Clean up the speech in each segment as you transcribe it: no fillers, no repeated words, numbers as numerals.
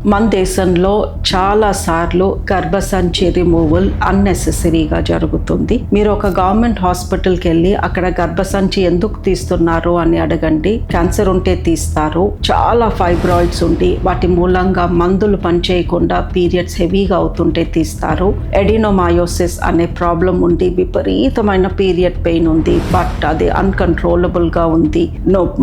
మన దేశంలో చాలా సార్లు గర్భసంచి రిమూవల్ అన్నెసెసరీగా జరుగుతుంది. మీరు ఒక గవర్నమెంట్ హాస్పిటల్కి వెళ్ళి అక్కడ గర్భసంచి ఎందుకు తీస్తున్నారు అని అడగండి. క్యాన్సర్ ఉంటే తీస్తారు, చాలా ఫైబ్రాయిడ్స్ ఉండి వాటి మూలంగా మందులు పనిచేయకుండా పీరియడ్స్ హెవీగా అవుతుంటే తీస్తారు. ఎడినోమయోసిస్ అనే ప్రాబ్లం ఉండి విపరీతమైన పీరియడ్ పెయిన్ ఉంది, బట్ అది అన్కంట్రోలబుల్ గా ఉంది,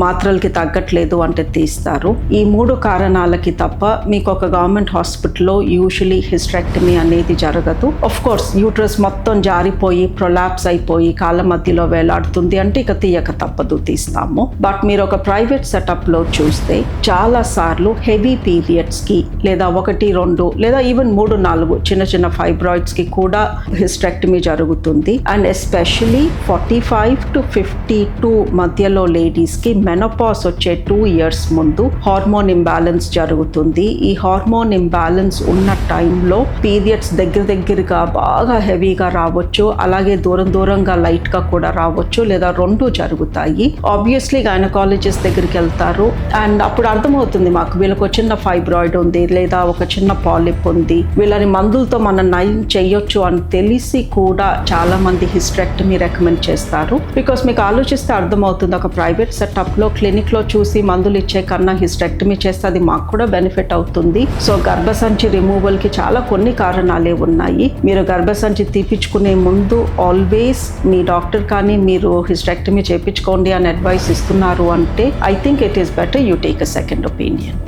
మాత్రలకి తగ్గట్లేదు అంటే తీస్తారు. ఈ 3 కారణాలకి తప్ప మీకు ఒక గవర్నమెంట్ హాస్పిటల్లో యూజువలీ హిస్టరెక్టమీ అనేది జరగదు. ఆఫ్ కోర్స్ యూట్రస్ మొత్తం జారిపోయి ప్రొలాప్స్ అయిపోయి కాళ్ళ మధ్యలో వేలాడుతుంది అంటే ఇక తీయక తప్పదు, తీస్తాము. బట్ మీరు ఒక ప్రైవేట్ సెటప్లో చూస్తే చాలా సార్లు హెవీ పీరియడ్స్కి లేదా 1, 2 లేదా ఈవెన్ 3, 4 చిన్న చిన్న ఫైబ్రాయిడ్స్కి కూడా హిస్టరెక్టమీ జరుగుతుంది. అండ్ ఎస్పెషలీ 45 to 52 మధ్యలో లేడీస్కి మెనోపాజ్ వచ్చే 2 years ముందు హార్మోన్ ఇంబ్యాలెన్స్ జరుగుతుంది. ఈ హార్మోన్ ఇంబ్యాలెన్స్ ఉన్న టైంలో పీరియడ్స్ దగ్గరగా బాగా హెవీగా రావచ్చు, అలాగే దూరంగా లైట్గా కూడా రావచ్చు, లేదా 2 జరుగుతాయి. ఆబ్వియస్లీ గైనకాలజిస్ట్ దగ్గరికి వెళ్తారు అండ్ అప్పుడు అర్థమవుతుంది మాకు వీళ్ళకి ఒక చిన్న ఫైబ్రాయిడ్ ఉంది లేదా ఒక చిన్న పాలిప్ ఉంది, వీళ్ళని మందులతో మనం నయం చేయొచ్చు అని తెలిసి కూడా చాలా మంది హిస్టరెక్టమీ రికమెండ్ చేస్తారు. బికాస్ మీకు ఆలోచిస్తే అర్థమవుతుంది, ఒక ప్రైవేట్ సెటప్లో క్లినిక్లో చూసి మందులు ఇచ్చే కన్నా హిస్టరెక్టమీ చేస్తే అది మాకు కూడా బెనిఫిట్ అవుతుంది. సో గర్భసంచి రిమూవల్ కి చాలా కొన్ని కారణాలే ఉన్నాయి. మీరు గర్భసంచి తీపించుకునే ముందు ఆల్వేస్ మీ డాక్టర్ కానీ మీరు హిస్టరెక్టమీ చేయించుకోండి అని అడ్వైస్ ఇస్తున్నారు అంటే I think it is better you take a second opinion.